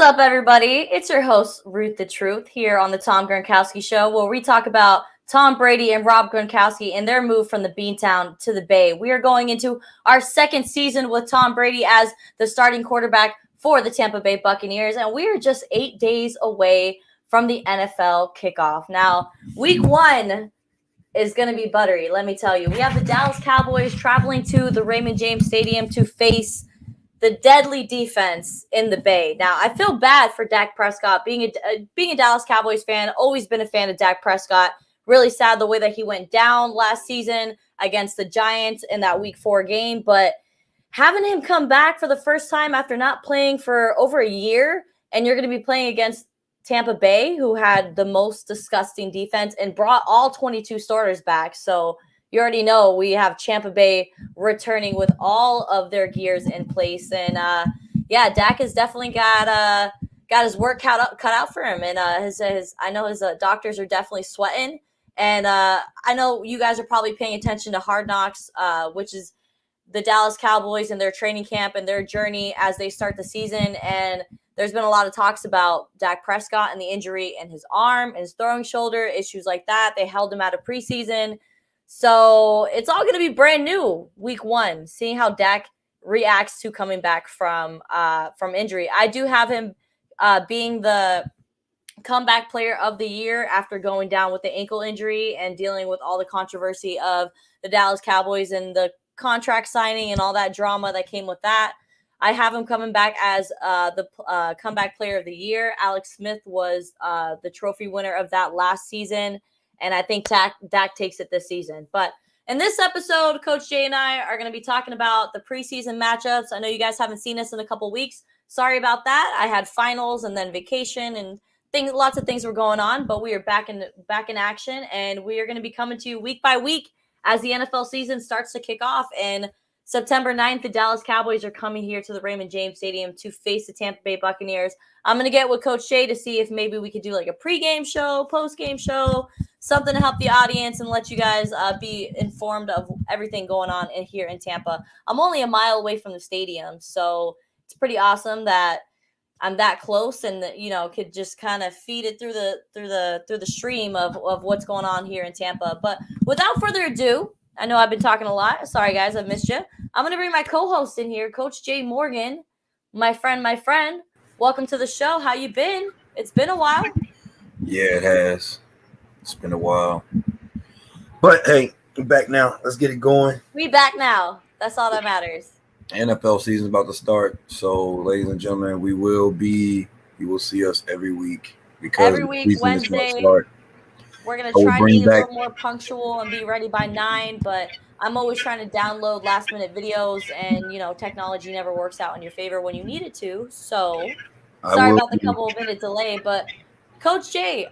up, everybody? It's your host, Ruth the Truth, here on the Tom Gronkowski Show, where we talk about Tom Brady and Rob Gronkowski and their move from the Beantown to the Bay. We are going into our second season with Tom Brady as the starting quarterback for the Tampa Bay Buccaneers, and we are just 8 days away from the NFL kickoff. Now, week one is going to be buttery, let me tell you. We have the Dallas Cowboys traveling to the Raymond James Stadium to face the deadly defense in the Bay. Now, I feel bad for Dak Prescott. Being a Dallas Cowboys fan, always been a fan of Dak Prescott. Really sad the way that he went down last season against the Giants in that Week 4 game. But having him come back for the first time after not playing for over a year, and you're going to be playing against Tampa Bay, who had the most disgusting defense and brought all 22 starters back. So you already know we have Tampa Bay returning with all of their gears in place. And, Dak has definitely got his work cut out for him. And I know his doctors are definitely sweating. And I know you guys are probably paying attention to Hard Knocks, which is the Dallas Cowboys and their training camp and their journey as they start the season. And there's been a lot of talks about Dak Prescott and the injury in his arm and his throwing shoulder, issues like that. They held him out of preseason. So it's all going to be brand new week one, seeing how Dak reacts to coming back from injury. I do have him being the comeback player of the year after going down with the ankle injury and dealing with all the controversy of the Dallas Cowboys and the contract signing and all that drama that came with that. I have him coming back as the comeback player of the year. Alex Smith was the trophy winner of that last season. And I think Dak takes it this season. But in this episode, Coach Jay and I are going to be talking about the preseason matchups. I know you guys haven't seen us in a couple weeks. Sorry about that. I had finals and then vacation and lots of things were going on. But we are back in action, and we are going to be coming to you week by week as the NFL season starts to kick off. And September 9th, the Dallas Cowboys are coming here to the Raymond James Stadium to face the Tampa Bay Buccaneers. I'm going to get with Coach Jay to see if maybe we could do like a pregame show, postgame show, something to help the audience and let you guys be informed of everything going on here in Tampa. I'm only a mile away from the stadium, so it's pretty awesome that I'm that close and could just kind of feed it through the stream of what's going on here in Tampa. But without further ado, I know I've been talking a lot. Sorry guys, I've missed you. I'm gonna bring my co-host in here, Coach Jay Morgan, my friend. Welcome to the show. How you been? It's been a while. Yeah, it has. It's been a while. But hey, we're back now. Let's get it going. We back now. That's all that matters. NFL season's about to start. So, ladies and gentlemen, you will see us every week. Because every week, Wednesday, we're going to try to be a little more punctual and be ready by 9. But I'm always trying to download last-minute videos. And, technology never works out in your favor when you need it to. So, sorry about the couple of minute delay. But, Coach Jay,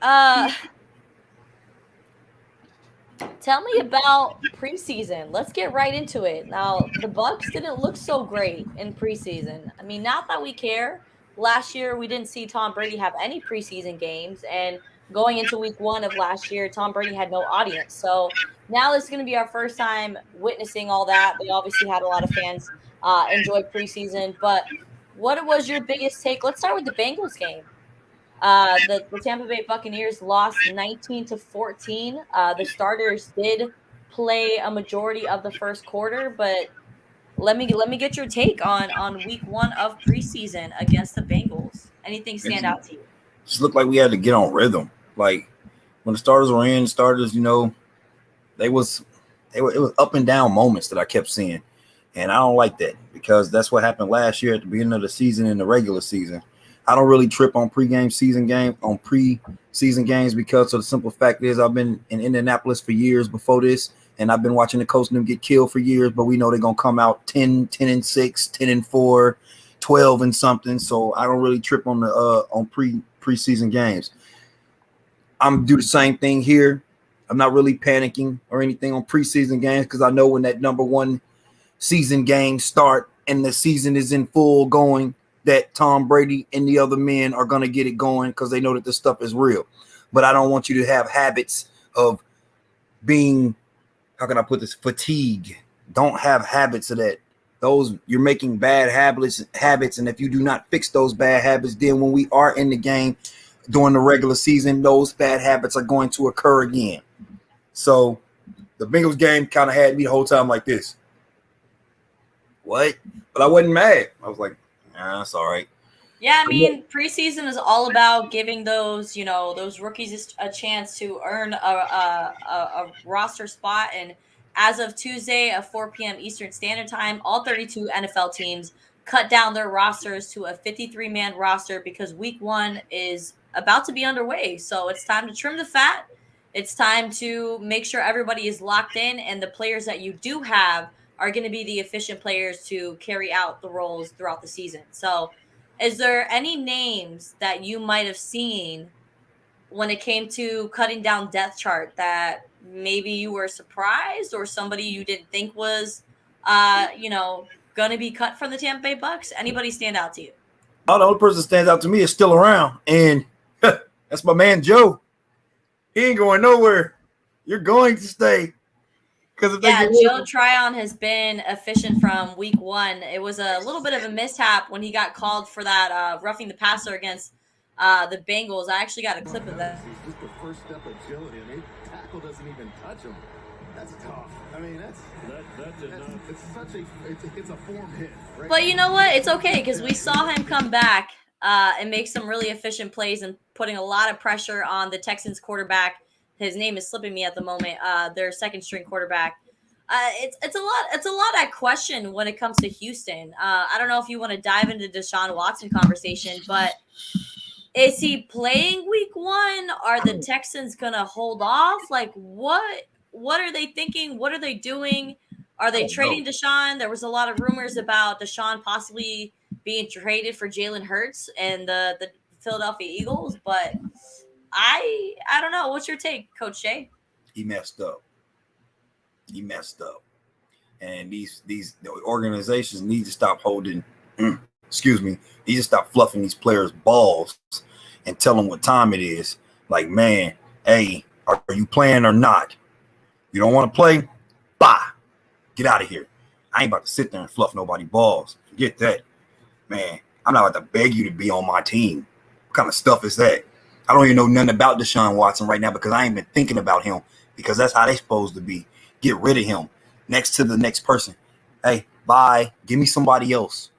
tell me about preseason. Let's get right into it. Now, the Bucs didn't look so great in preseason. I mean, not that we care. Last year, we didn't see Tom Brady have any preseason games. And going into week one of last year, Tom Brady had no audience. So now this is going to be our first time witnessing all that. They obviously had a lot of fans enjoy preseason. But what was your biggest take? Let's start with the Bengals game. The Tampa Bay Buccaneers lost 19-14. The starters did play a majority of the first quarter, but let me get your take on week one of preseason against the Bengals. Anything stand out to you? Just looked like we had to get on rhythm. Like when the starters were in, it was up and down moments that I kept seeing, and I don't like that because that's what happened last year at the beginning of the season in the regular season. I don't really trip on preseason games because of the simple fact is I've been in Indianapolis for years before this, and I've been watching the coach and them get killed for years, but we know they're going to come out 10-6, 10-4, 12 and something. So I don't really trip on the preseason games. I'm do the same thing here. I'm not really panicking or anything on preseason games because I know when that number one season game start and the season is in full going, that Tom Brady and the other men are going to get it going because they know that this stuff is real. But I don't want you to have habits of being, how can I put this, fatigue. Don't have habits of that. those you're making bad habits, and if you do not fix those bad habits, then when we are in the game during the regular season, those bad habits are going to occur again. So the Bengals game kind of had me the whole time like this. What? But I wasn't mad. I was like, nah, that's all right. Yeah, I mean, preseason is all about giving those, those rookies a chance to earn a roster spot. And as of Tuesday at 4 p.m. Eastern Standard Time, all 32 NFL teams cut down their rosters to a 53-man roster because Week 1 is about to be underway. So it's time to trim the fat. It's time to make sure everybody is locked in, and the players that you do have are going to be the efficient players to carry out the roles throughout the season. So is there any names that you might have seen when it came to cutting down depth chart that maybe you were surprised, or somebody you didn't think was, going to be cut from the Tampa Bay Bucs? Anybody stand out to you? Oh, the only person that stands out to me is still around, and that's my man Joe. He ain't going nowhere. You're going to stay. Joe Tryon has been efficient from Week 1. It was a little bit of a mishap when he got called for that roughing the passer against the Bengals. I actually got a clip of that. He's just the first step agility. I mean, tackle doesn't even touch him. That's tough. I mean, it's a form hit. Right? But you know what? It's okay because we saw him come back and make some really efficient plays and putting a lot of pressure on the Texans quarterback. His name is slipping me at the moment. Their second string quarterback. It's a lot at question when it comes to Houston. I don't know if you want to dive into Deshaun Watson conversation, but is he playing Week 1? Are the Texans gonna hold off? Like, what are they thinking? What are they doing? Are they trading Deshaun? There was a lot of rumors about Deshaun possibly being traded for Jalen Hurts and the Philadelphia Eagles, but I don't know. What's your take, Coach Shea? He messed up. And these organizations need to stop holding, need to stop fluffing these players' balls and tell them what time it is. Like, man, hey, are you playing or not? You don't want to play? Bye. Get out of here. I ain't about to sit there and fluff nobody's balls. Forget that. Man, I'm not about to beg you to be on my team. What kind of stuff is that? I don't even know nothing about Deshaun Watson right now because I ain't been thinking about him, because that's how they supposed to be. Get rid of him. Next to the next person. Hey, bye. Give me somebody else.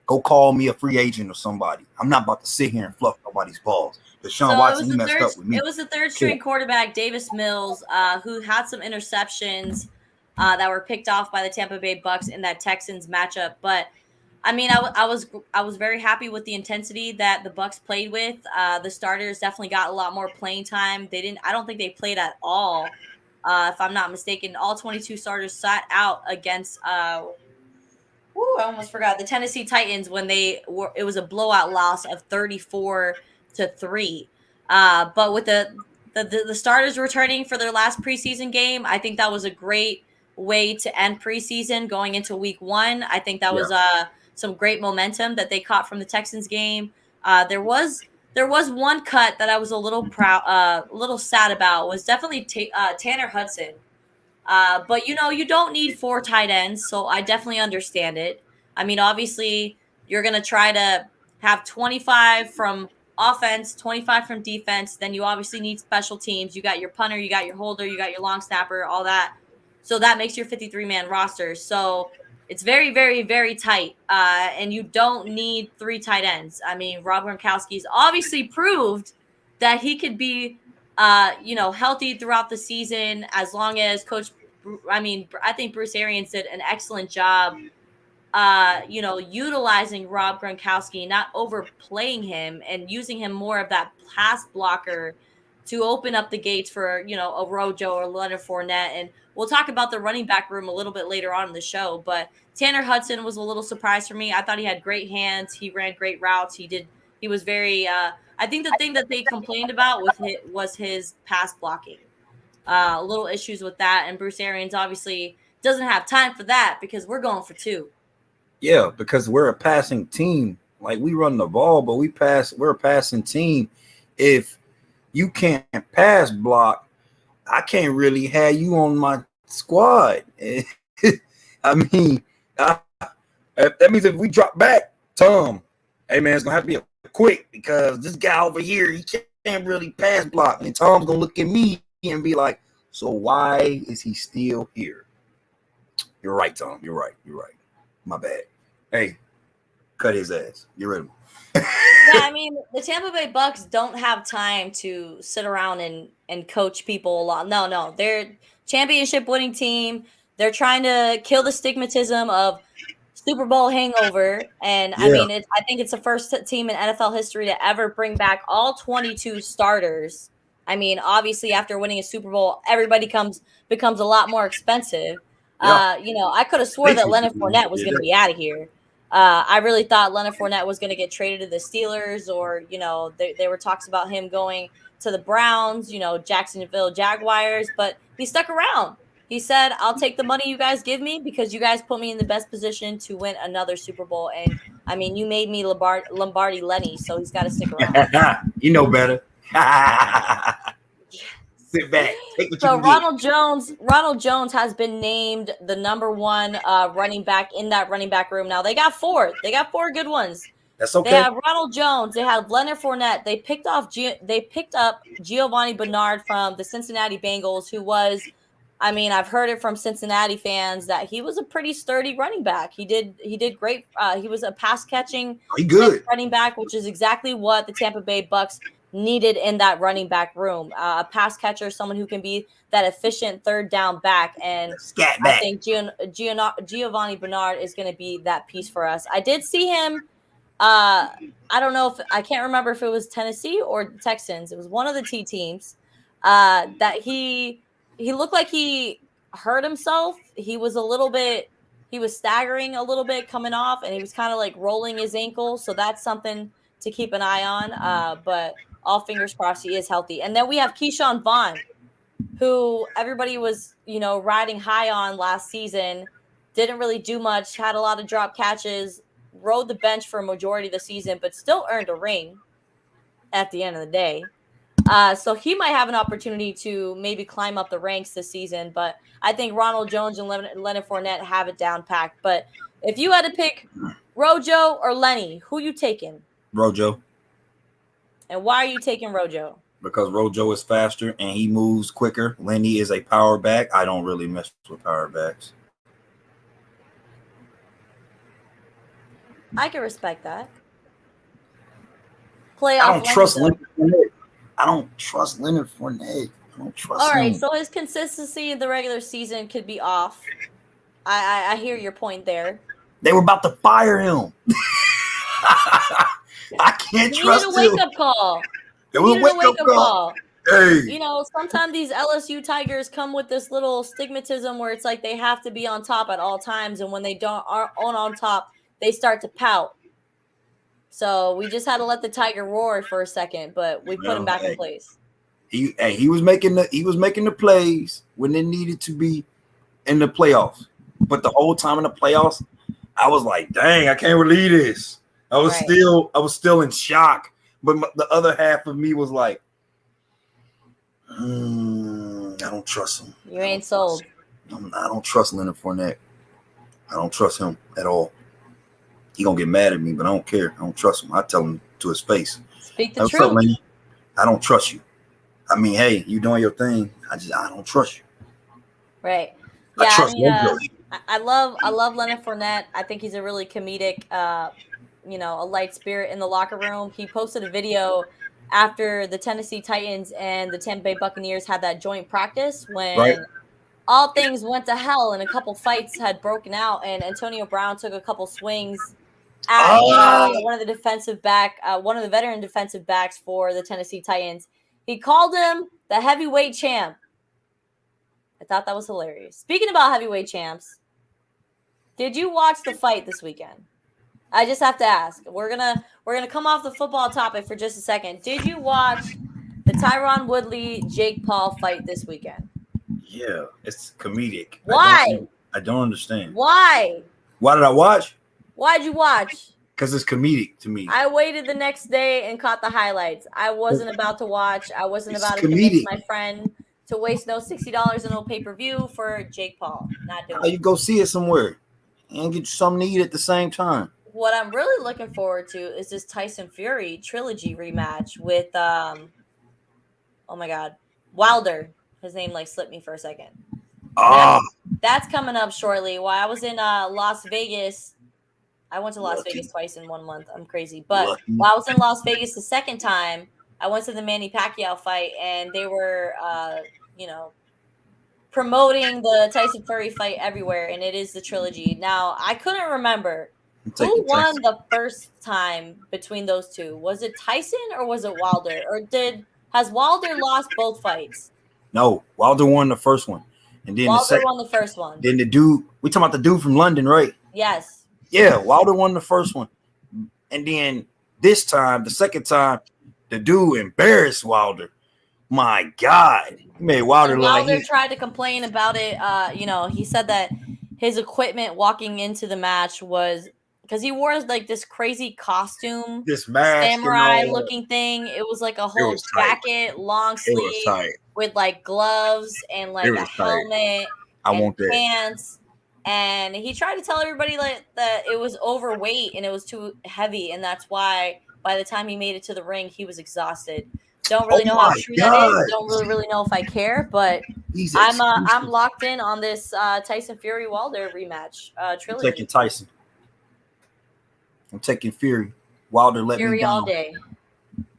Go call me a free agent or somebody. I'm not about to sit here and fluff nobody's balls. Deshaun Watson, he messed up with me. It was the third string quarterback, Davis Mills, who had some interceptions that were picked off by the Tampa Bay Bucs in that Texans matchup. But I mean, I was very happy with the intensity that the Bucs played with. The starters definitely got a lot more playing time. I don't think they played at all. If I'm not mistaken, all 22 starters sat out against I almost forgot, the Tennessee Titans when it was a blowout loss of 34-3. But with the starters returning for their last preseason game, I think that was a great way to end preseason going into Week 1. I think that was some great momentum that they caught from the Texans game. There was one cut that I was a little sad about. Was definitely Tanner Hudson. But you don't need 4 tight ends, so I definitely understand it. I mean, obviously, you're gonna try to have 25 from offense, 25 from defense. Then you obviously need special teams. You got your punter, you got your holder, you got your long snapper, all that. So that makes your 53-man roster. So it's very, very, very tight, and you don't need 3 tight ends. I mean, Rob Gronkowski's obviously proved that he could be, healthy throughout the season as long as I think Bruce Arians did an excellent job, utilizing Rob Gronkowski, not overplaying him and using him more of that pass blocker to open up the gates for, a Rojo or Leonard Fournette. And we'll talk about the running back room a little bit later on in the show. But Tanner Hudson was a little surprise for me. I thought he had great hands. He ran great routes. He was very I think the thing that they complained about was his pass blocking. Little issues with that. And Bruce Arians obviously doesn't have time for that because we're going for 2. Yeah, because we're a passing team. Like, we run the ball, but we're a passing team. If you can't pass block, I can't really have you on my squad. I mean, That means if we drop back, Tom, hey man, it's gonna have to be quick because this guy over here, he can't really pass block. And Tom's gonna look at me and be like, so why is he still here? You're right, Tom. You're right. My bad. Hey, cut his ass. Get rid of him. Yeah, I mean, the Tampa Bay Bucs don't have time to sit around and coach people a lot. No, they're championship winning team. They're trying to kill the stigmatism of Super Bowl hangover. And I mean, I think it's the first team in NFL history to ever bring back all 22 starters. I mean, obviously, after winning a Super Bowl, everybody becomes a lot more expensive. Yeah. I could have swore that Leonard Fournette was going to be out of here. I really thought Leonard Fournette was going to get traded to the Steelers, or there were talks about him going to the Browns, Jacksonville Jaguars, but he stuck around. He said, "I'll take the money you guys give me because you guys put me in the best position to win another Super Bowl." And I mean, you made me Lombardi Lenny, so he's got to stick around. You know better. Sit back. Take what So you Ronald Jones has been named the number one running back in that running back room. Now they got four. They got four good ones. That's okay. They have Ronald Jones. They have Leonard Fournette. They picked up Giovanni Bernard from the Cincinnati Bengals, who was, I mean, I've heard it from Cincinnati fans that he was a pretty sturdy running back. He did great. He was a pass catching running back, which is exactly what the Tampa Bay Bucs needed in that running back room. A pass catcher, someone who can be that efficient third down back. And I think Giovanni Bernard is going to be that piece for us. I did see him. I don't know I can't remember if it was Tennessee or Texans. It was one of the T teams that he looked like he hurt himself. He was staggering a little bit coming off, and he was kind of like rolling his ankle. So that's something to keep an eye on. But all fingers crossed he is healthy. And then we have Keyshawn Vaughn, who everybody was, riding high on last season. Didn't really do much, had a lot of drop catches, rode the bench for a majority of the season, but still earned a ring at the end of the day. So he might have an opportunity to maybe climb up the ranks this season. But I think Ronald Jones and Leonard Fournette have it down packed. But if you had to pick Rojo or Lenny, who you taking? Rojo. And why are you taking Rojo? Because Rojo is faster and he moves quicker. Lenny is a power back. I don't really mess with power backs. I can respect that. Playoff. I don't trust Leonard Fournette. I don't trust him. All right, so his consistency in the regular season could be off. I hear your point there. They were about to fire him. I can't trust him. You need a wake-up call. It was a wake-up call. Hey. Sometimes these LSU Tigers come with this little stigmatism where it's like they have to be on top at all times, and when they aren't on top, they start to pout. So we just had to let the Tiger roar for a second, but we put him back in place. He was making the plays when they needed to be in the playoffs. But the whole time in the playoffs, I was like, dang, I can't believe this. I was still in shock. But the other half of me was like, I don't trust him. You ain't sold. I don't trust Leonard Fournette. I don't trust him at all. He gonna get mad at me, but I don't care. I don't trust him. I tell him to his face. Speak the truth. I don't trust you. I mean, hey, you doing your thing. I don't trust you. Right. Yeah, I love Leonard Fournette. I think he's a really comedic, a light spirit in the locker room. He posted a video after the Tennessee Titans and the Tampa Bay Buccaneers had that joint practice when all things went to hell and a couple fights had broken out, and Antonio Brown took a couple swings at one of the veteran defensive backs for the Tennessee Titans. He called him the heavyweight champ. I thought that was hilarious. Speaking about heavyweight champs, did you watch the fight this weekend? I just have to ask. We're gonna come off the football topic for just a second. Did you watch the Tyron Woodley Jake Paul fight this weekend? Yeah, it's comedic. Why? I don't understand. Why? Why did I watch? Why'd you watch? Because it's comedic to me. I waited the next day and caught the highlights. I wasn't about to watch. I wasn't about to convince my friend to waste no $60 and no pay-per-view for Jake Paul. Not doing it. You go see it somewhere. and get you something to eat at the same time. What I'm really looking forward to is this Tyson Fury trilogy rematch with oh my god, Wilder. His name like slipped me for a second. Ah, That's coming up shortly. While I was in Las Vegas, I went to Las Lucky. Vegas twice in 1 month. I'm crazy. But Lucky. while I was in Las Vegas the second time, I went to the Manny Pacquiao fight, and they were, promoting the Tyson Fury fight everywhere, and it is the trilogy. Now, I couldn't remember who won the first time between those two. Was it Tyson or was it Wilder? Or has Wilder lost both fights? No, Wilder won the first one. And then Wilder won the first one. Then the dude, we talking about the dude from London, right? Yes. Yeah, Wilder won the first one. And then this time, the second time, the dude embarrassed Wilder. My God. He made Wilder look like Wilder tried to complain about it. He said that his equipment walking into the match was because he wore like this crazy costume, this mask, samurai looking thing. It was like a whole jacket, long sleeve with like gloves and like a helmet and pants. And he tried to tell everybody like that it was overweight and it was too heavy, and that's why by the time he made it to the ring, he was exhausted. Don't really know how true that is. Don't really know if I care, but I'm locked in on this Tyson Fury Wilder rematch trilogy. I'm taking Tyson. I'm taking Fury. Wilder let me down. All day.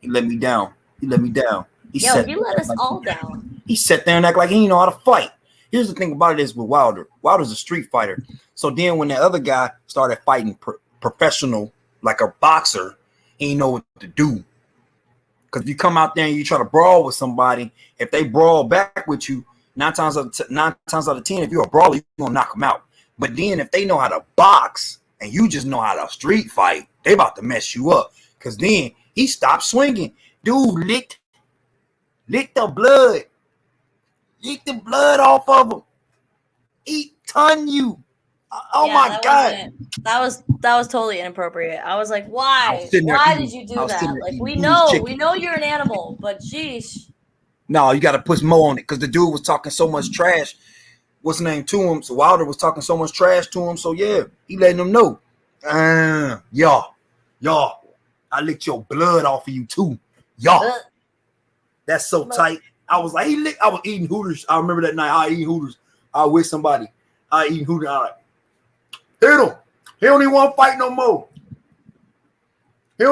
He let me down. He let me down. He let us all down. He sat there and act like he didn't know how to fight. Here's the thing about it is with Wilder. Wilder's a street fighter. So then when the other guy started fighting professional, like a boxer, he didn't know what to do. Because if you come out there and you try to brawl with somebody, if they brawl back with you, 9 times out of 10, if you're a brawler, you're going to knock them out. But then if they know how to box and you just know how to street fight, they about to mess you up. Because then he stopped swinging. Dude licked the blood. Licked the blood off of him. He ton you. Oh yeah, my God. That was totally inappropriate. I was like, why? Why did you do that? Like we know you're an animal, but geez. No, you got to put more on it because the dude was talking so much trash. What's the name to him? So Wilder was talking so much trash to him. So yeah, he letting them know. Y'all, I licked your blood off of you too. Y'all. That's so tight. I was like, I was eating Hooters. I remember that night. I eat Hooters. I was with somebody. I eat Hooters. I like, hit him. He don't even want to fight no more. Hit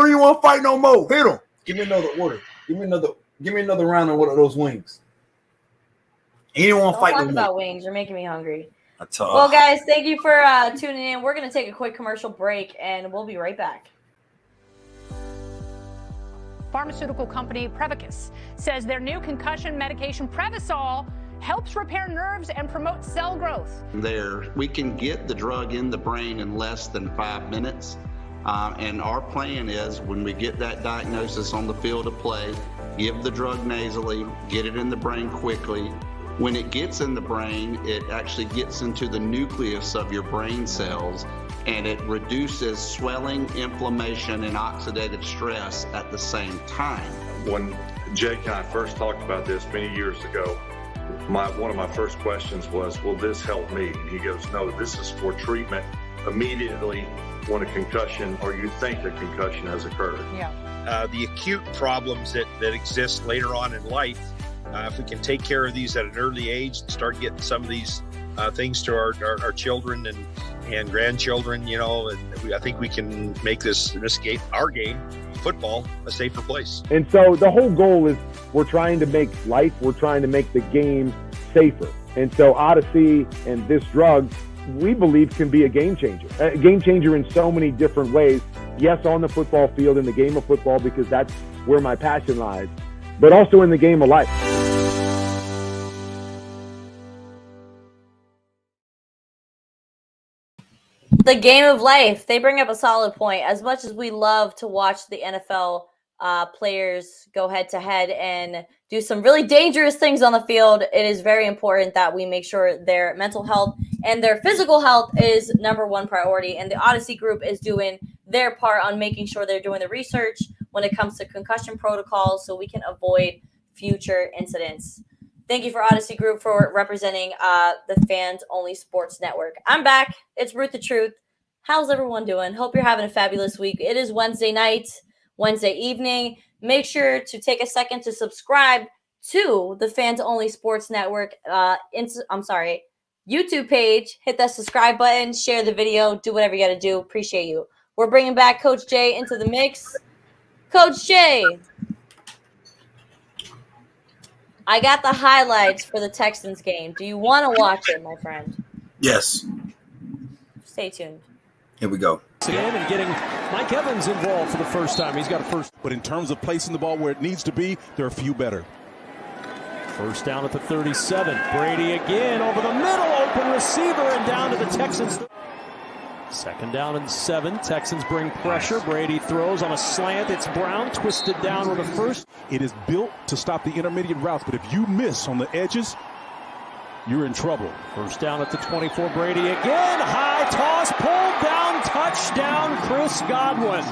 him. Give me another order. Give me another round of one of those wings. He didn't want to fight no more. Talk about wings. You're making me hungry. Well, guys, thank you for tuning in. We're going to take a quick commercial break, and we'll be right back. Pharmaceutical company Prevacus says their new concussion medication Prevacol helps repair nerves and promote cell growth. We can get the drug in the brain in less than 5 minutes. And our plan is when we get that diagnosis on the field of play, give the drug nasally, get it in the brain quickly. When it gets in the brain, it actually gets into the nucleus of your brain cells, and it reduces swelling, inflammation, and oxidative stress at the same time. When Jake and I first talked about this many years ago, one of my first questions was, will this help me? And he goes, no, this is for treatment immediately when a concussion or you think a concussion has occurred. Yeah. The acute problems that exist later on in life, if we can take care of these at an early age and start getting some of these things to our children and grandchildren, and I think we can make our game, football, a safer place. And so the whole goal is we're trying to make the game safer. And so Odyssey and this drug, we believe, can be a game changer in so many different ways. Yes, on the football field, in the game of football, because that's where my passion lies, but also in the game of life. The game of life. They bring up a solid point. As much as we love to watch the NFL players go head to head and do some really dangerous things on the field, it is very important that we make sure their mental health and their physical health is number one priority. And the Odyssey Group is doing their part on making sure they're doing the research when it comes to concussion protocols so we can avoid future incidents. Thank you for Odyssey Group for representing the Fans Only Sports Network. I'm back. It's Ruth the Truth. How's everyone doing? Hope you're having a fabulous week. It is Wednesday night, Wednesday evening. Make sure to take a second to subscribe to the Fans Only Sports Network YouTube page. Hit that subscribe button, share the video, do whatever you got to do. Appreciate you. We're bringing back Coach Jay into the mix. Coach Jay, I got the highlights for the Texans game. Do you want to watch it, my friend? Yes. Stay tuned. Here we go. Again, and getting Mike Evans involved for the first time. He's got a first. But in terms of placing the ball where it needs to be, there are a few better. First down at the 37. Brady again over the middle. Open receiver and down to the Texans. Second down and 7. Texans bring pressure. Brady throws on a slant. It's Brown twisted down with a first. It is built to stop the intermediate routes, but if you miss on the edges, you're in trouble. First down at the 24. Brady again. High toss. Pulled down. Touchdown. Chris Godwin.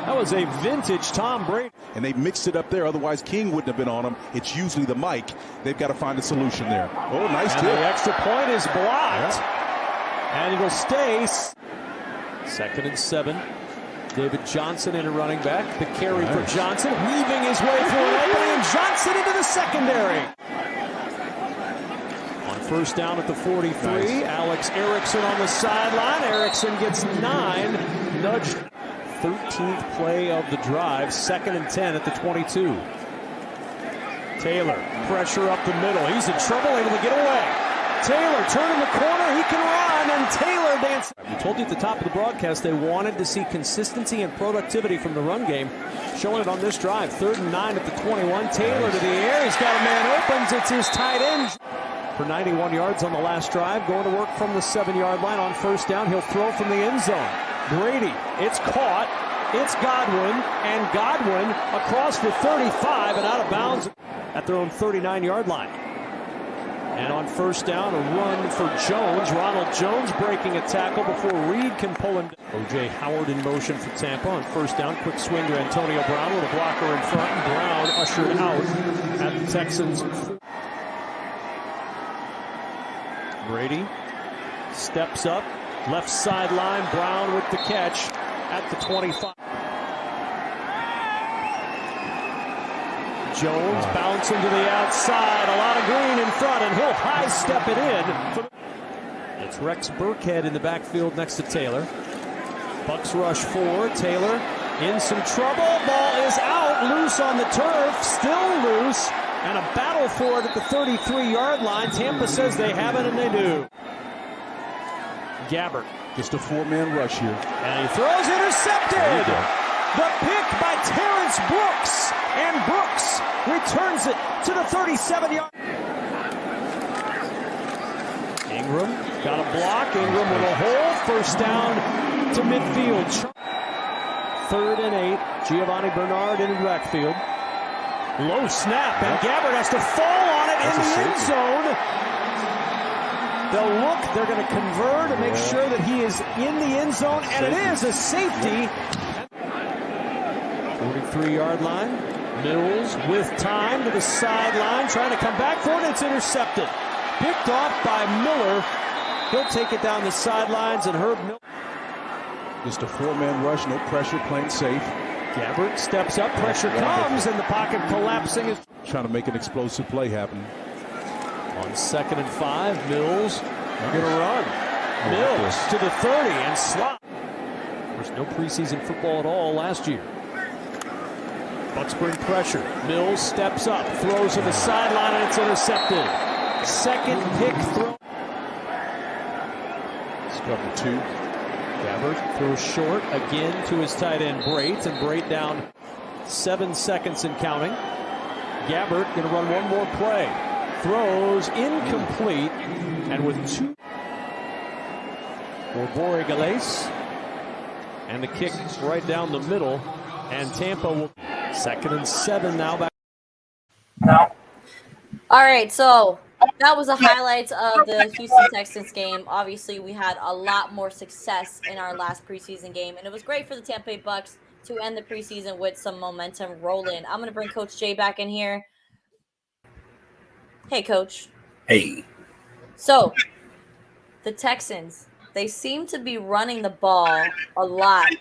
That was a vintage Tom Brady. And they mixed it up there. Otherwise, King wouldn't have been on him. It's usually the mic. They've got to find a solution there. Oh, nice tip. The extra point is blocked. Yeah. And it'll stay. Second and 7. David Johnson in a running back. The carry for Johnson. Weaving his way through an opening. And Johnson into the secondary. On first down at the 43. Alex Erickson on the sideline. Erickson gets 9. Nudged. 13th play of the drive. Second and 10 at the 22. Taylor, pressure up the middle. He's in trouble, able to get away. Taylor turning the corner. He can run, and Taylor dances. We told you at the top of the broadcast they wanted to see consistency and productivity from the run game. Showing it on this drive. 3rd and 9 at the 21. Taylor to the air. He's got a man opens. It's his tight end. For 91 yards on the last drive. Going to work from the 7-yard line on first down. He'll throw from the end zone. Brady, it's caught, it's Godwin, and Godwin across the 35 and out of bounds at their own 39-yard line. And on first down, a run for Jones. Ronald Jones breaking a tackle before Reed can pull him down. O.J. Howard in motion for Tampa on first down. Quick swing to Antonio Brown with a blocker in front, and Brown ushered out at the Texans. Brady steps up. Left sideline, Brown with the catch at the 25. Jones bouncing to the outside. A lot of green in front, and he'll high step it in. It's Rex Burkhead in the backfield next to Taylor. Bucs rush 4. Taylor in some trouble. Ball is out, loose on the turf, still loose, and a battle for it at the 33-yard line. Tampa says they have it, and they do. Gabbert. Just a 4-man rush here. And he throws intercepted. The pick by Terrence Brooks. And Brooks returns it to the 37-yard. Ingram got a block. Ingram with a hole. First down to midfield. 3rd and 8. Giovanni Bernard in the backfield. Low snap. And Gabbert has to fall on it in the end zone. They'll look, they're going to convert and make sure that he is in the end zone, and it is a safety. 43-yard line. Mills with time to the sideline, trying to come back for it. It's intercepted. Picked off by Miller. He'll take it down the sidelines, and Herb Miller. Just a 4-man rush, no pressure, playing safe. Gabbert steps up, pressure comes, and the pocket collapsing. Trying to make an explosive play happen. On 2nd and 5, Mills going to run. Mills to the 30 and slot. There's no preseason football at all last year. Bucs bring pressure. Mills steps up, throws to the sideline, and it's intercepted. Second pick throw. It's cover 2. Gabbert throws short again to his tight end Brait, and Brait down 7 seconds and counting. Gabbert going to run one more play. Throws incomplete, and with 2 for Borregales, and the kick right down the middle, and Tampa will 2nd and 7 now back. All right, so that was the highlights of the Houston Texans game. Obviously, we had a lot more success in our last preseason game, and it was great for the Tampa Bay Bucs to end the preseason with some momentum rolling. I'm going to bring Coach Jay back in here. Hey, Coach. Hey. So, the Texans, they seem to be running the ball a lot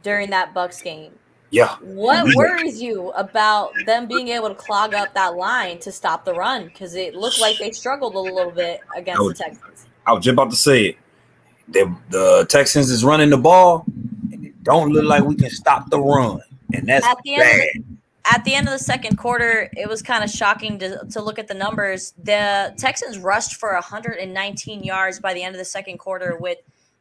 during that Bucs game. Yeah. What worries you about them being able to clog up that line to stop the run? Because it looked like they struggled a little bit against the Texans. I was just about to say it. The Texans is running the ball, and it don't look like we can stop the run, and that's bad. At the end of the second quarter, it was kind of shocking to look at the numbers. The Texans rushed for 119 yards by the end of the second quarter, with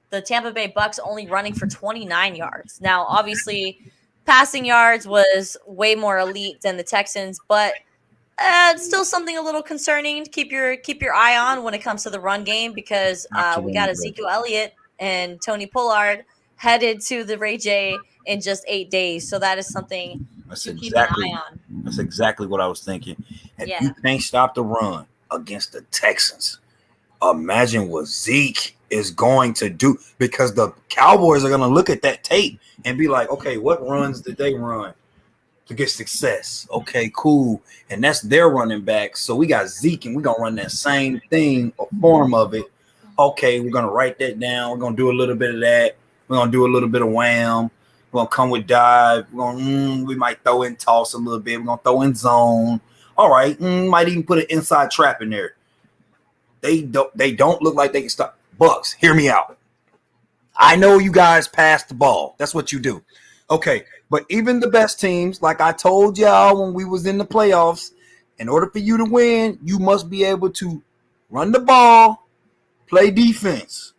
the Tampa Bay Bucs only running for 29 yards. Now, obviously, passing yards was way more elite than the Texans, but it's still something a little concerning to keep your eye on when it comes to the run game, because we got Ezekiel Elliott and Tony Pollard headed to the Ray J in just 8 days. So that is something to keep an eye on. That's exactly what I was thinking. If Yeah. you can't stop the run against the Texans, imagine what Zeke is going to do, because the Cowboys are going to look at that tape and be like, okay, what runs did they run to get success? Okay, cool. And that's their running back. So we got Zeke, and we're going to run that same thing, a form of it. Okay, we're going to write that down. We're going to do a little bit of that. We're going to do a little bit of wham. We're going to come with dive. We might throw in toss a little bit. We're going to throw in zone. All right. Might even put an inside trap in there. They don't look like they can stop. Bucs, hear me out. I know you guys pass the ball. That's what you do. Okay, but even the best teams, like I told y'all when we was in the playoffs, in order for you to win, you must be able to run the ball, play defense.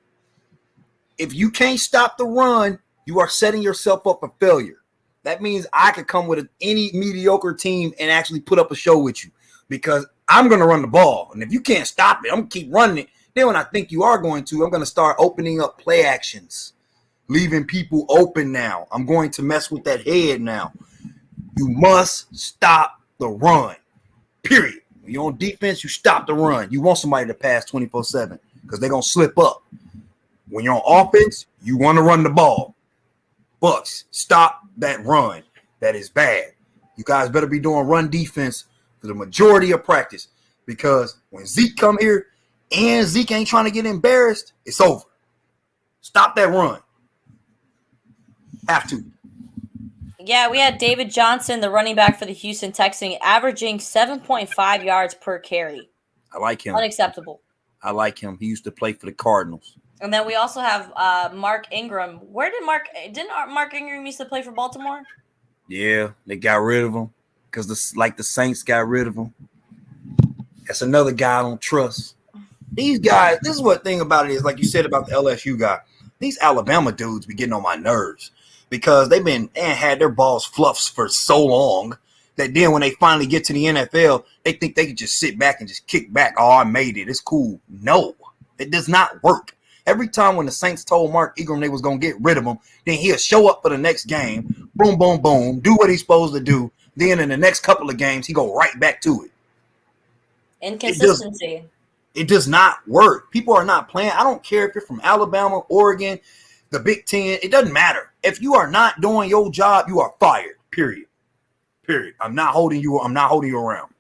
If you can't stop the run, you are setting yourself up for failure. That means I could come with any mediocre team and actually put up a show with you, because I'm going to run the ball. And if you can't stop it, I'm going to keep running it. Then when I think you are going to, I'm going to start opening up play actions, leaving people open now. I'm going to mess with that head now. You must stop the run, period. When you're on defense, you stop the run. You want somebody to pass 24/7 because they're going to slip up. When you're on offense, you want to run the ball. Bucs, stop that run. That is bad. You guys better be doing run defense for the majority of practice, because when Zeke come here and Zeke ain't trying to get embarrassed, it's over. Stop that run. Have to. Yeah, we had David Johnson, the running back for the Houston Texans, averaging 7.5 yards per carry. I like him. Unacceptable. I like him. He used to play for the Cardinals. And then we also have Mark Ingram. Didn't Mark Ingram used to play for Baltimore? Yeah, they got rid of him because the Saints got rid of him. That's another guy I don't trust. These guys, this is what thing about it is, like you said about the LSU guy. These Alabama dudes be getting on my nerves because they had their balls fluffed for so long that then when they finally get to the NFL, they think they can just sit back and just kick back. Oh, I made it. It's cool. No, it does not work. Every time when the Saints told Mark Ingram they was going to get rid of him, then he'll show up for the next game, boom, boom, boom, do what he's supposed to do. Then in the next couple of games, he go right back to it. Inconsistency. It does not work. People are not playing. I don't care if you're from Alabama, Oregon, the Big Ten. It doesn't matter. If you are not doing your job, you are fired. Period. I'm not holding you around.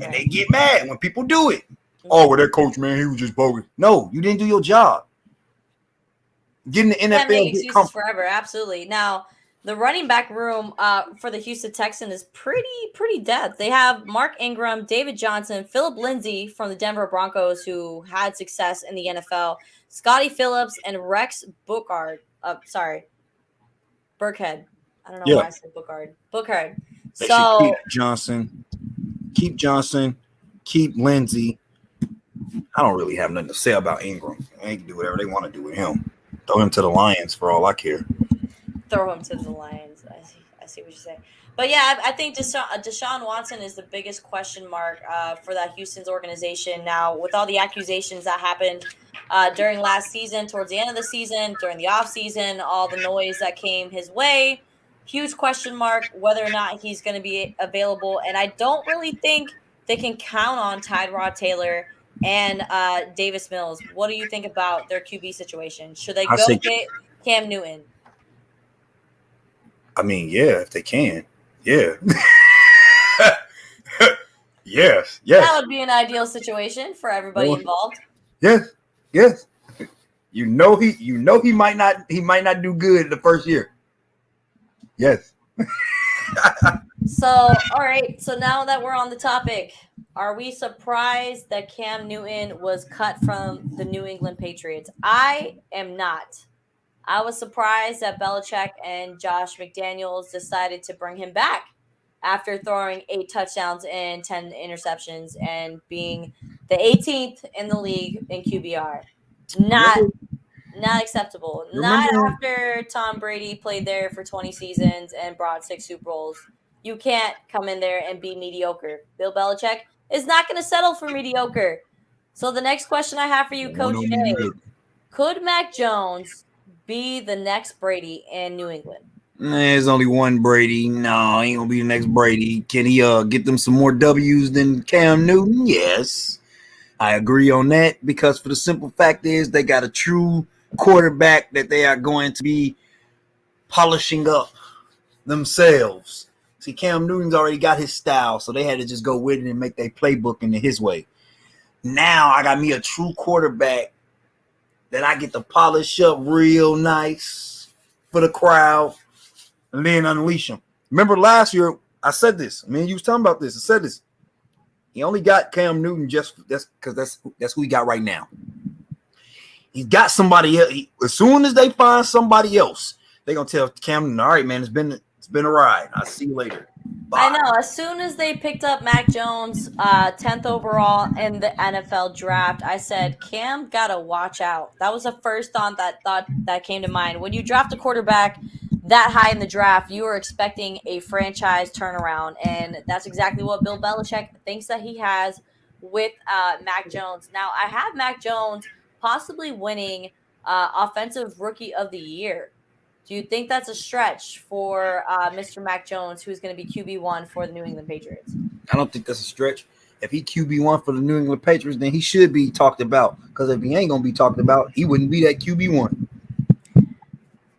And they get mad when people do it. Oh, well, that coach, man, he was just bogus. No, you didn't do your job. Get in the NFL. Can't make excuses forever. Absolutely. Now, the running back room for the Houston Texans is pretty depth. They have Mark Ingram, David Johnson, Phillip Lindsay from the Denver Broncos, who had success in the NFL, Scotty Phillips, and Rex Burkhead. Burkhead. I don't know why I said Burkhead. So keep Johnson, keep Lindsay. I don't really have nothing to say about Ingram. They can do whatever they want to do with him. Throw him to the Lions for all I care. Throw him to the Lions. I see what you're saying. But yeah, I think Deshaun Watson is the biggest question mark for that Houston's organization now, with all the accusations that happened during last season, towards the end of the season, during the offseason, all the noise that came his way. Huge question mark whether or not he's going to be available. And I don't really think they can count on Tyrod Taylor and Davis Mills. What do you think about their QB situation? Should they go get Cam Newton? I mean, yeah, if they can. Yeah. Yes. That would be an ideal situation for everybody involved. Yes. You know he might not do good in the first year. Yes. So, all right. So now that we're on the topic, are we surprised that Cam Newton was cut from the New England Patriots? I am not. I was surprised that Belichick and Josh McDaniels decided to bring him back after throwing 8 touchdowns and 10 interceptions and being the 18th in the league in QBR. Not acceptable. Not after Tom Brady played there for 20 seasons and brought 6 Super Bowls. You can't come in there and be mediocre. Bill Belichick is not going to settle for mediocre. So the next question I have for you, Coach Jay, could Mac Jones be the next Brady in New England? There's only one Brady. No, he ain't gonna be the next Brady. Can he get them some more W's than Cam Newton? Yes. I agree on that, because for the simple fact is they got a true quarterback that they are going to be polishing up themselves. See, Cam Newton's already got his style, so they had to just go with it and make their playbook into his way. Now I got me a true quarterback that I get to polish up real nice for the crowd and then unleash him. Remember last year, I said this. I mean, you was talking about this. I said this. He only got Cam Newton just because that's who he got right now. He's got somebody else. As soon as they find somebody else, they're gonna tell Cam Newton, all right, man, it's been a ride. I'll see you later. Bye. I know. As soon as they picked up Mac Jones, 10th overall in the NFL draft, I said, Cam gotta watch out. That was the first thought that came to mind. When you draft a quarterback that high in the draft, you are expecting a franchise turnaround, and that's exactly what Bill Belichick thinks that he has with Mac Jones. Now, I have Mac Jones possibly winning Offensive Rookie of the Year. Do you think that's a stretch for Mr. Mac Jones, who's going to be QB1 for the New England Patriots? I don't think that's a stretch. If he QB1 for the New England Patriots, then he should be talked about. Because if he ain't going to be talked about, he wouldn't be that QB1.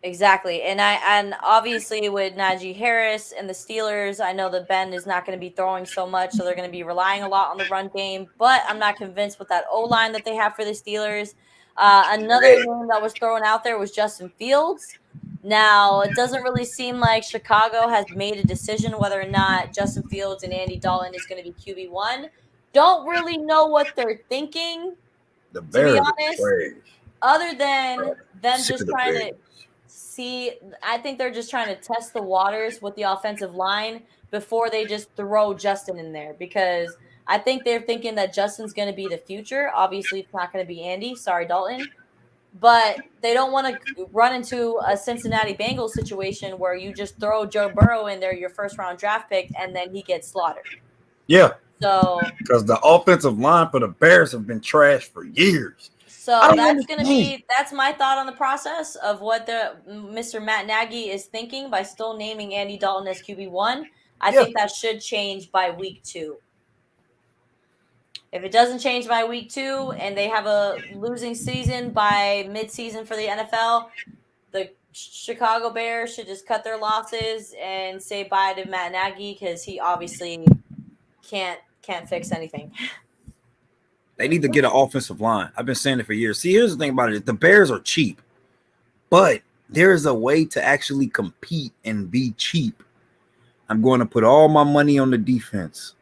Exactly. And obviously with Najee Harris and the Steelers, I know that Ben is not going to be throwing so much, so they're going to be relying a lot on the run game. But I'm not convinced with that O-line that they have for the Steelers. Another name that was thrown out there was Justin Fields. Now, it doesn't really seem like Chicago has made a decision whether or not Justin Fields and Andy Dalton is going to be QB1. Don't really know what they're thinking, the Bears, to be honest, other than them just trying to see. I think they're just trying to test the waters with the offensive line before they just throw Justin in there, because I think they're thinking that Justin's going to be the future. Obviously, it's not going to be Andy. Sorry, Dalton. But they don't want to run into a Cincinnati Bengals situation where you just throw Joe Burrow in there, your first-round draft pick, and then he gets slaughtered. Yeah. So because the offensive line for the Bears have been trashed for years. So that's my thought on the process of what the Mr. Matt Nagy is thinking by still naming Andy Dalton as QB1. I think that should change by week 2. If it doesn't change by week 2 and they have a losing season by mid-season for the NFL, the Chicago Bears should just cut their losses and say bye to Matt Nagy, because he obviously can't fix anything. They need to get an offensive line. I've been saying it for years. See, here's the thing about it. The Bears are cheap, but there is a way to actually compete and be cheap. I'm going to put all my money on the defense.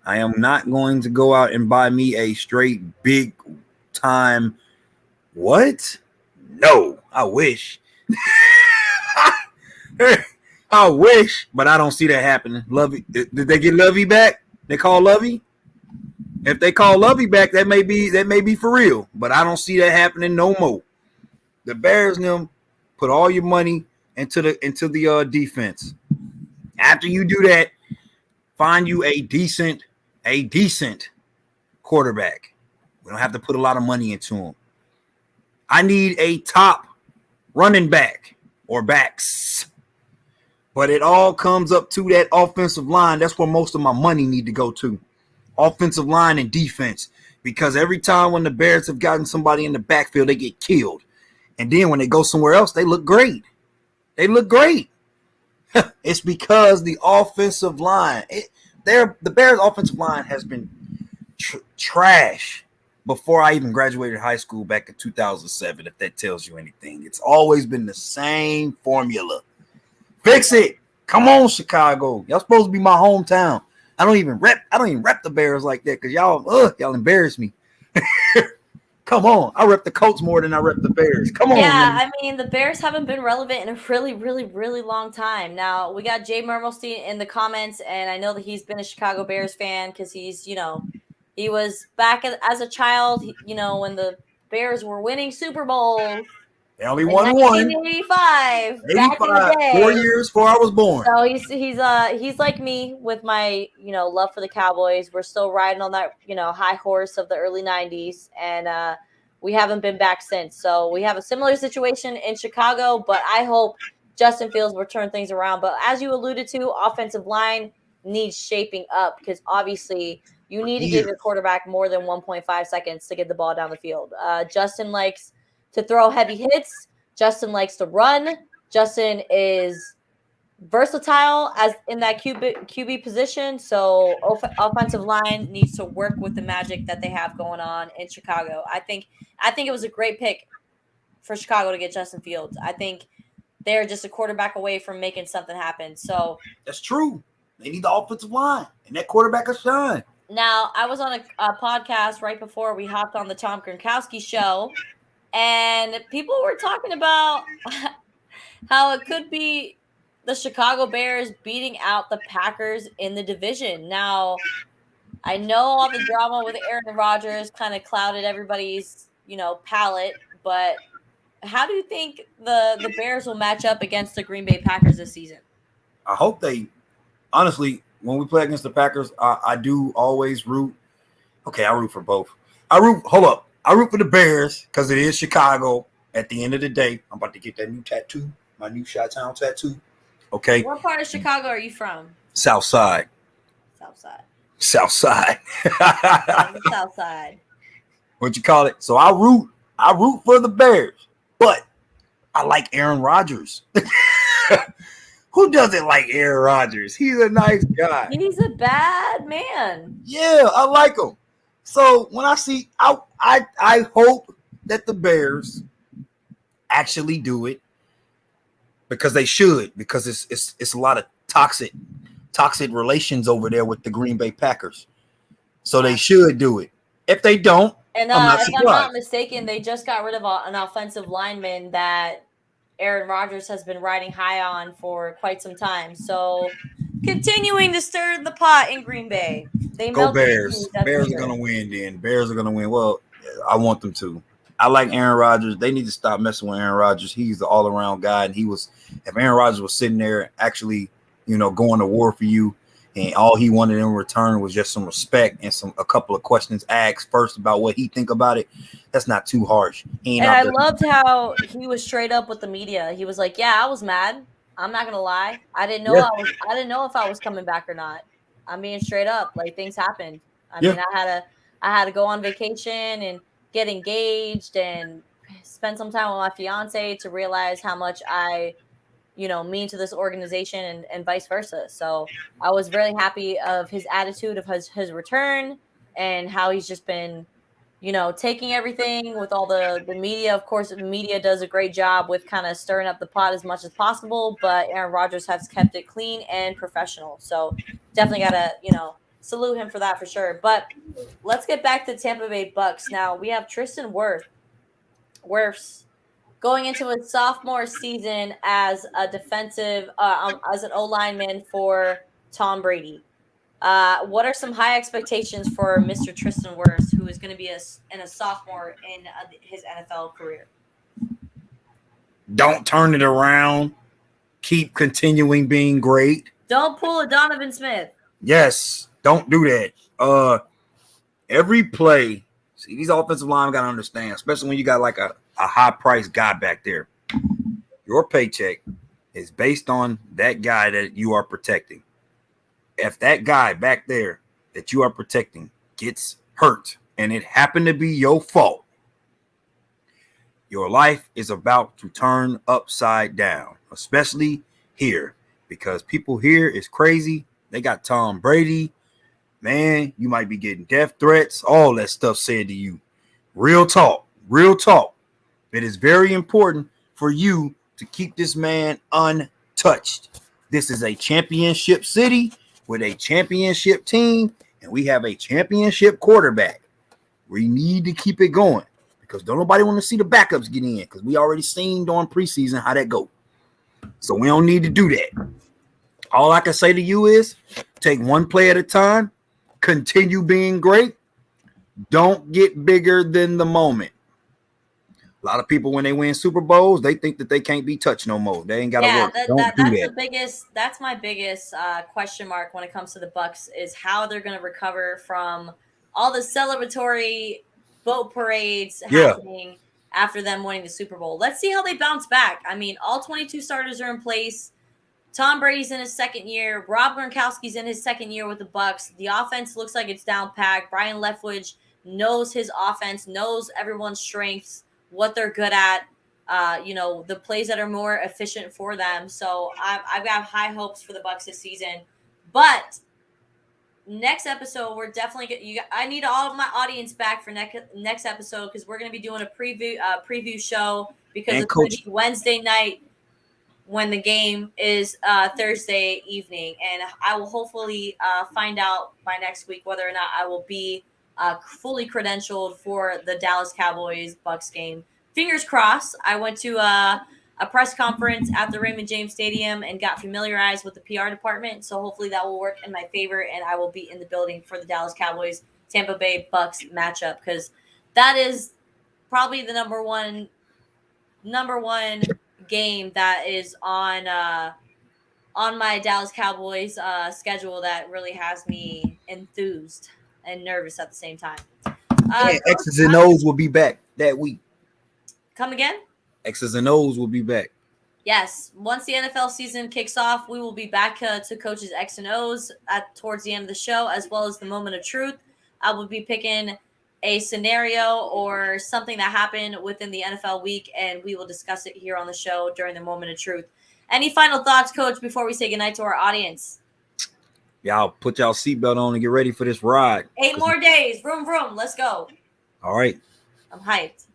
I am not going to go out and buy me a straight big time. What? No, I wish. I wish, but I don't see that happening. Lovey, did they get Lovey back? They call Lovey? If they call Lovey back, that may be for real, but I don't see that happening no more. The Bears and them put all your money into the defense. After you do that, find you a decent quarterback. We don't have to put a lot of money into him. I need a top running back or backs. But it all comes up to that offensive line. That's where most of my money need to go to. Offensive line and defense. Because every time when the Bears have gotten somebody in the backfield, they get killed. And then when they go somewhere else, they look great. It's because the offensive line. the Bears' offensive line has been trash before I even graduated high school back in 2007, if that tells you anything. It's always been the same formula. Fix it. Come on, Chicago. Y'all supposed to be my hometown. I don't even rep the Bears like that because y'all embarrass me. Come on. I rep the Colts more than I rep the Bears. Come on. Yeah, man. I mean, the Bears haven't been relevant in a really, really, really long time. Now, we got Jay Mermelstein in the comments, and I know that he's been a Chicago Bears fan because he's, he was back as a child, when the Bears were winning Super Bowls. They only In won 1985, back in the day. 4 years before I was born. So he's like me with my love for the Cowboys. We're still riding on that high horse of the early 90s, and we haven't been back since. So we have a similar situation in Chicago, but I hope Justin Fields will turn things around. But as you alluded to, offensive line needs shaping up because obviously you need to give your quarterback more than 1.5 seconds to get the ball down the field. Justin likes to throw heavy hits. Justin likes to run. Justin is versatile as in that QB position. So offensive line needs to work with the magic that they have going on in Chicago. I think it was a great pick for Chicago to get Justin Fields. I think they're just a quarterback away from making something happen. So that's true. They need the offensive line and that quarterback will shine. Now, I was on a podcast right before we hopped on the Tom Gronkowski Show, and people were talking about how it could be the Chicago Bears beating out the Packers in the division. Now, I know all the drama with Aaron Rodgers kind of clouded everybody's, palate, but how do you think the Bears will match up against the Green Bay Packers this season? I hope honestly, when we play against the Packers, I do always root. Okay, I root for both. I root for the Bears because it is Chicago. At the end of the day, I'm about to get that new tattoo, my new Chi-Town tattoo. Okay. What part of Chicago are you from? South Side. South side. What you call it? So I root for the Bears, but I like Aaron Rodgers. Who doesn't like Aaron Rodgers? He's a nice guy. He's a bad man. Yeah, I like him. So when I see, I hope that the Bears actually do it because they should. Because it's a lot of toxic relations over there with the Green Bay Packers. So they should do it. If they don't, and if I'm not mistaken, they just got rid of an offensive lineman that Aaron Rodgers has been riding high on for quite some time. So continuing to stir the pot in Green Bay. They go Bears. Bears are going to win then. Bears are going to win. Well, I want them to. I like Aaron Rodgers. They need to stop messing with Aaron Rodgers. He's the all-around guy. And if Aaron Rodgers was sitting there actually, going to war for you, and all he wanted in return was just some respect and a couple of questions asked first about what he think about it, that's not too harsh. And I loved how he was straight up with the media. He was like, "Yeah, I was mad. I'm not gonna lie. I didn't know I didn't know if I was coming back or not. I'm being straight up. Like things happened. I mean, I had to go on vacation and get engaged and spend some time with my fiance to realize how much I mean to this organization and vice versa. So I was really happy of his attitude of his return and how he's just been, taking everything with all the media. Of course, the media does a great job with kind of stirring up the pot as much as possible, but Aaron Rodgers has kept it clean and professional. So definitely got to, salute him for that for sure. But let's get back to Tampa Bay Bucs. Now we have Tristan Wirfs going into his sophomore season as a defensive, as an O-lineman for Tom Brady. What are some high expectations for Mr. Tristan Wirfs, who is going to be a sophomore in his NFL career? Don't turn it around. Keep continuing being great. Don't pull a Donovan Smith. Yes, don't do that. Every play, see, these offensive linemen got to understand, especially when you got like a high-priced guy back there. Your paycheck is based on that guy that you are protecting. If that guy back there that you are protecting gets hurt and it happened to be your fault, your life is about to turn upside down, especially here, because people here is crazy. They got Tom Brady. Man, you might be getting death threats, all that stuff said to you. Real talk, real talk. It is very important for you to keep this man untouched. This is a championship city with a championship team, and we have a championship quarterback. We need to keep it going because don't nobody want to see the backups get in because we already seen during preseason how that go. So we don't need to do that. All I can say to you is take one play at a time, continue being great. Don't get bigger than the moment. A lot of people, when they win Super Bowls, they think that they can't be touched no more. They ain't got to work. That's my biggest question mark when it comes to the Bucs is how they're going to recover from all the celebratory boat parades happening after them winning the Super Bowl. Let's see how they bounce back. I mean, all 22 starters are in place. Tom Brady's in his second year. Rob Gronkowski's in his second year with the Bucs. The offense looks like it's down packed. Brian Leftwich knows his offense, knows everyone's strengths, what they're good at, the plays that are more efficient for them. So I've got high hopes for the Bucs this season. But next episode, we're definitely I need all of my audience back for next episode because we're going to be doing a preview show because it's going to be Wednesday night when the game is Thursday evening. And I will hopefully find out by next week whether or not I will be fully credentialed for the Dallas Cowboys Bucs game. Fingers crossed. I went to a press conference at the Raymond James Stadium and got familiarized with the PR department. So hopefully that will work in my favor and I will be in the building for the Dallas Cowboys Tampa Bay Bucs matchup because that is probably the number one game that is on my Dallas Cowboys schedule that really has me enthused and nervous at the same time. X's and O's will be back that week. Come again? X's and O's will be back. Yes. Once the NFL season kicks off, we will be back to Coach's X and O's towards the end of the show, as well as the moment of truth. I will be picking a scenario or something that happened within the NFL week, and we will discuss it here on the show during the moment of truth. Any final thoughts, Coach, before we say goodnight to our audience? Y'all put y'all seatbelt on and get ready for this ride. 8 more days. Vroom, vroom. Let's go. All right. I'm hyped.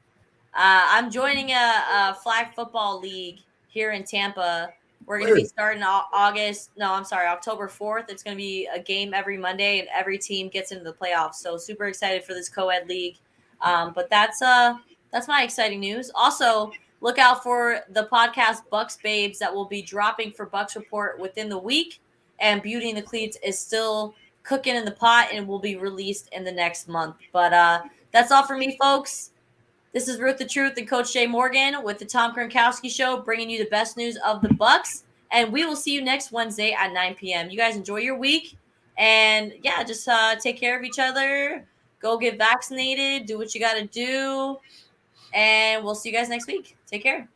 I'm joining a flag football league here in Tampa. We're going to be starting October 4th. It's going to be a game every Monday, and every team gets into the playoffs. So super excited for this co-ed league. But that's my exciting news. Also, look out for the podcast Bucs Babes that will be dropping for Bucs Report within the week. And Beauty in the Cleats is still cooking in the pot and will be released in the next month. But that's all for me, folks. This is Ruth the Truth and Coach Jay Morgan with the Tom Gronkowski Show, bringing you the best news of the Bucs. And we will see you next Wednesday at 9 p.m. You guys enjoy your week. And, yeah, just take care of each other. Go get vaccinated. Do what you got to do. And we'll see you guys next week. Take care.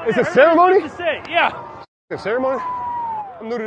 It's a ceremony? Yeah. A ceremony? I'm new to this.